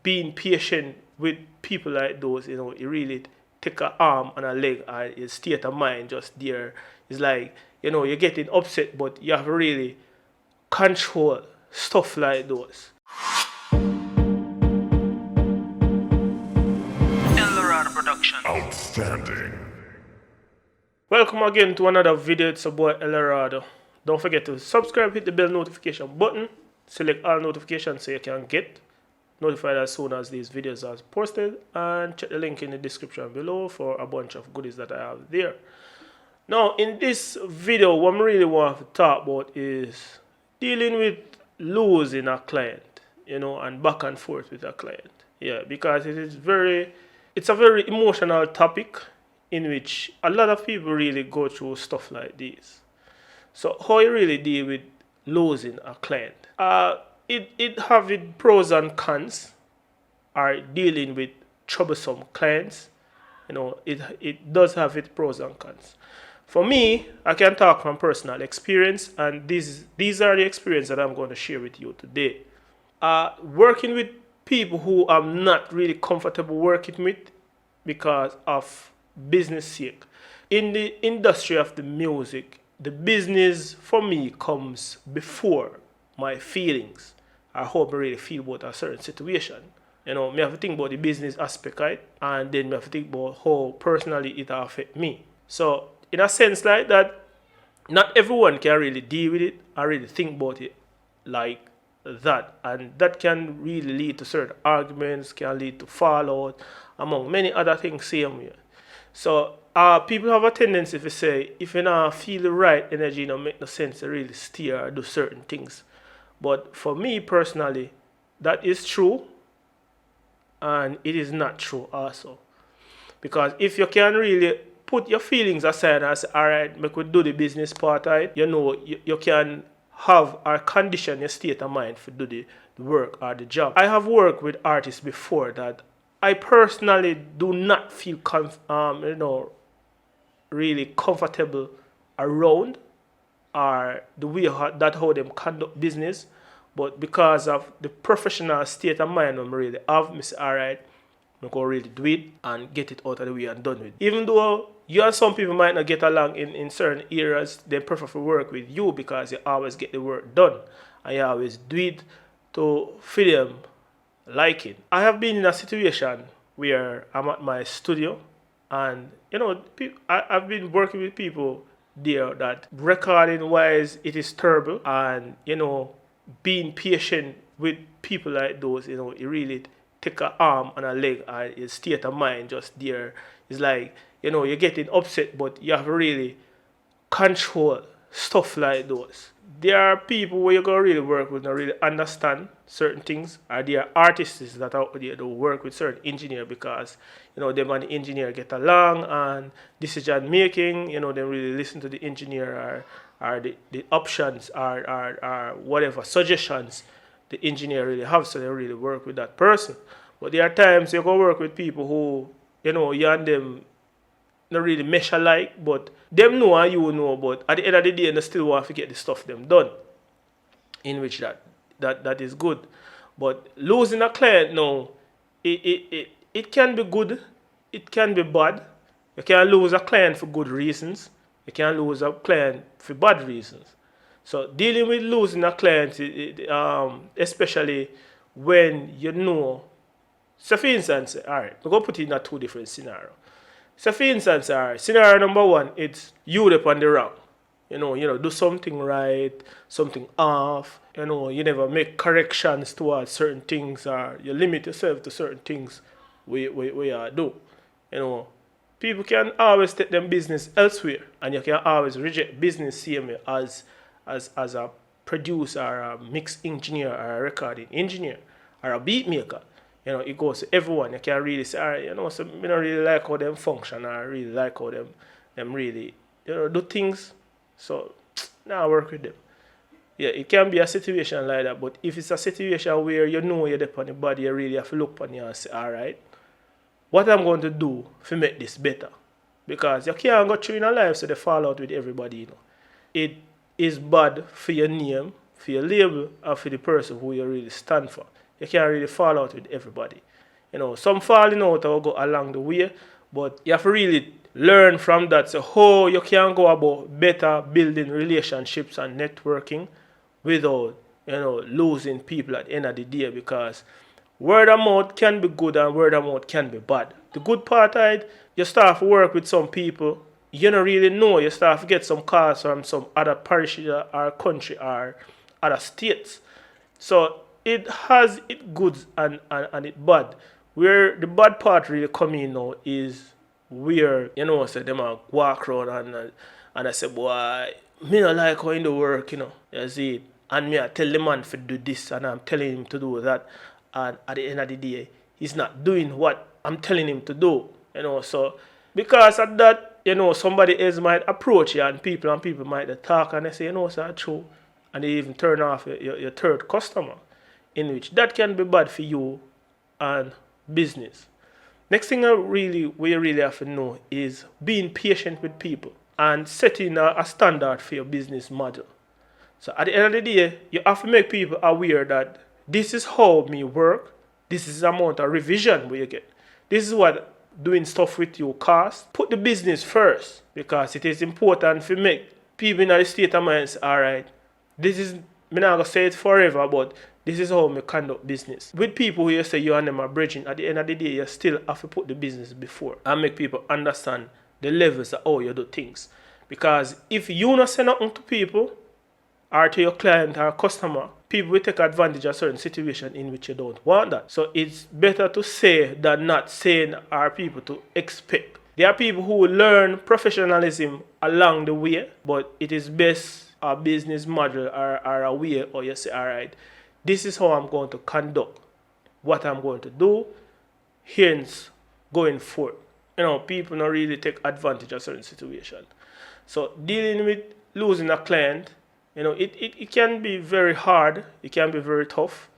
being patient with people like those, it really take an arm and a leg and a state of mind just there. It's like, you're getting upset, but you have to really control stuff like those. Eldorado Productions. Outstanding. Welcome again to another video. It's your boy Eldorado. Don't forget to subscribe, hit the bell notification button, select all notifications so you can get notified as soon as these videos are posted, and check the link in the description below for a bunch of goodies that I have there. Now, in this video, what I really want to talk about is dealing with losing a client, and back and forth with a client. Yeah, because it's a very emotional topic in which a lot of people really go through stuff like this. So how you really deal with losing a client? It have its pros and cons, are dealing with troublesome clients. It does have its pros and cons. For me, I can talk from personal experience, and these are the experiences that I'm going to share with you today. Working with people who I'm not really comfortable working with because of business sake. In the industry of the music, the business for me comes before my feelings. I hope I really feel about a certain situation. Me have to think about the business aspect, right? And then me have to think about how personally it affect me. So in a sense like that, not everyone can really deal with it or really think about it like that. And that can really lead to certain arguments, can lead to fallout, among many other things same way. So people have a tendency to say, if you not feel the right energy, it don't make no sense to really steer or do certain things. But for me personally, that is true, and it is not true also. Because if you can really put your feelings aside and say, all right, we could do the business part, right? You can have or condition your state of mind to do the work or the job. I have worked with artists before that I personally do not feel really comfortable around, or the way how them conduct business. But because of the professional state of mind I'm really have, I say, all right, I'm going to really do it and get it out of the way and done with. Even though you and some people might not get along in certain areas, they prefer to work with you because you always get the work done and you always do it to feel them liking. I have been in a situation where I'm at my studio, and I've been working with people there that recording wise it is terrible, and being patient with people like those, it really take an arm and a leg and a state of mind just there. It's like you're getting upset, but you have to really control stuff like those. There are people where you're going to really work with and really understand certain things, or there are artists that are out there that work with certain engineer because them and the engineer get along, and decision making, they really listen to the engineer, or the options or whatever suggestions the engineer really have, so they really work with that person. But there are times you go work with people who you and them not really mesh alike, but them know and you know, but at the end of the day they still want to get the stuff them done, in which that is good. But losing a client now, it can be good, it can be bad. You can lose a client for good reasons, you can lose a client for bad reasons. So dealing with losing a client, especially when so for instance, all right, we're going to put it in a two different scenarios. So for instance, scenario number one, it's you up on the wrong. Do something right, something off. You never make corrections towards certain things, or you limit yourself to certain things we do. People can always take them business elsewhere, and you can always reject business same way as a producer, or a mix engineer, or a recording engineer, or a beat maker. It goes to everyone. You can't really say, all right, so I don't really like how them function, or I really like how them really, do things. So, now I work with them. Yeah, it can be a situation like that, but if it's a situation where you're on the body, you really have to look on you and say, all right, what I'm going to do to make this better? Because you can't go through in a life so they fall out with everybody, It is bad for your name, for your label, and for the person who you really stand for. You can't really fall out with everybody. Some falling out will go along the way, but you have to really learn from that. So how you can go about better building relationships and networking without, losing people at the end of the day, because word of mouth can be good and word of mouth can be bad. The good part of it, you start to work with some people you don't really know. You start to get some calls from some other parish or country or other states. So it has it good and it bad. Where the bad part really come in now is where, say them a walk around and I say, boy, me not like how in the work, you see it. And me I tell the man to do this and I'm telling him to do that. And at the end of the day, he's not doing what I'm telling him to do. So because of that, somebody else might approach you and people might talk and they say, sir, true. And they even turn off your third customer, in which that can be bad for you and business. Next thing we really have to know is being patient with people and setting a standard for your business model. So at the end of the day, you have to make people aware that this is how me work, this is the amount of revision we get. This is what doing stuff with you cost. Put the business first, because it is important to make people in the state of mind say, alright, this is, I'm not going to say it forever, but this is how we conduct business. With people who you say you and them are bridging, at the end of the day, you still have to put the business before and make people understand the levels of how you do things. Because if you not say nothing to people, or to your client or customer, people will take advantage of certain situation in which you don't want that. So it's better to say than not saying, or people to expect. There are people who will learn professionalism along the way, but it is best a business model or a way, or you say, all right, this is how I'm going to conduct what I'm going to do, hence going forth. People don't really take advantage of certain situation. So dealing with losing a client, it can be very hard, it can be very tough,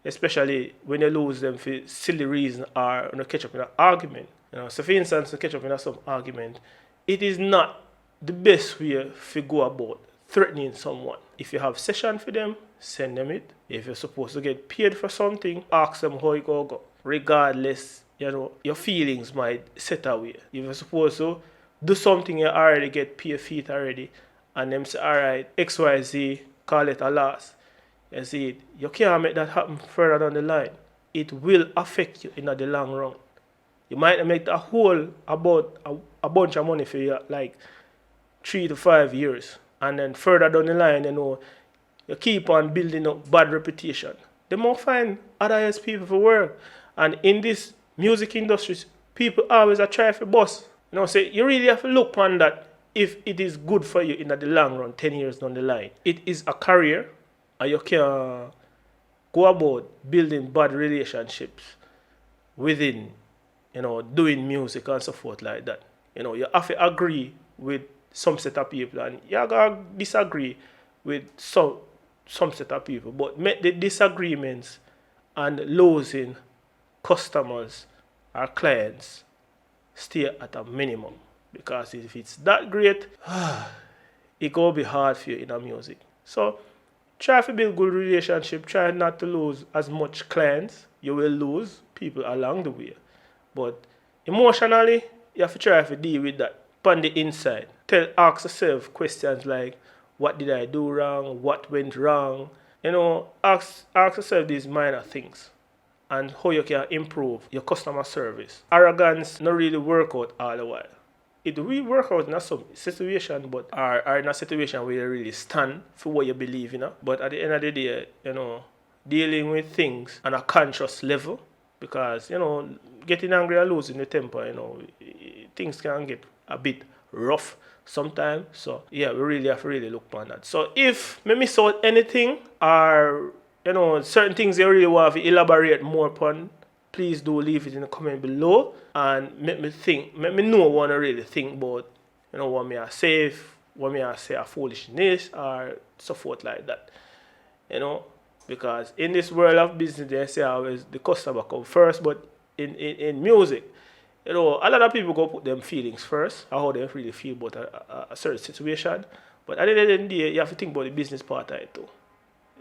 especially when you lose them for silly reason or catch up in an argument. So for instance, to catch up in some argument, it is not the best way to go about threatening someone. If you have session for them, send them it. If you're supposed to get paid for something, ask them how it go. Regardless, your feelings might set away. If you're supposed to do something you already get paid for it already, and them say, alright, XYZ, call it a loss. You see it, you can't make that happen further down the line. It will affect you in the long run. You might make a whole about a bunch of money for you, like 3 to 5 years. And then further down the line, you keep on building up bad reputation. They might find other people for work. And in this music industry, people always are trying for boss. So you really have to look on that. If it is good for you in the long run, 10 years down the line, it is a career, and you can go about building bad relationships within, doing music and so forth like that. You have to agree with some set of people, and you have to disagree with some set of people, but make the disagreements and losing customers or clients stay at a minimum. Because if it's that great, it will be hard for you in music. So try to build good relationship. Try not to lose as much clients. You will lose people along the way. But emotionally, you have to try to deal with that on the inside. Ask yourself questions like, what did I do wrong? What went wrong? Ask yourself these minor things and how you can improve your customer service. Arrogance not really work out all the while. It will work out in some situation, but are in a situation where you really stand for what you believe in. But at the end of the day, dealing with things on a conscious level, because, getting angry or losing the temper, things can get a bit rough sometimes. So, yeah, we really have to really look on that. So, if me miss out anything or, certain things you really want to elaborate more upon, please do leave it in the comment below and make me know what I really think about, what me I say, what me I say a foolishness or so forth like that. Because in this world of business, they say always the customer come first, but in music, a lot of people go put them feelings first, or how they really feel about a certain situation. But at the end of the day, you have to think about the business part of it too.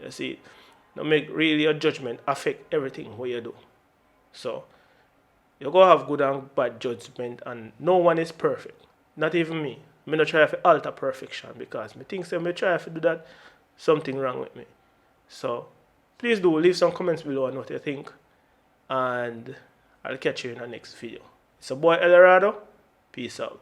You see, Don't make really your judgment affect everything what you do. So you go have good and bad judgment, and no one is perfect. Not even me. Me not try to alter perfection because me think say me try to do that, something wrong with me. So please do leave some comments below on what you think, and I'll catch you in the next video. It's a boy Eldorado. Peace out.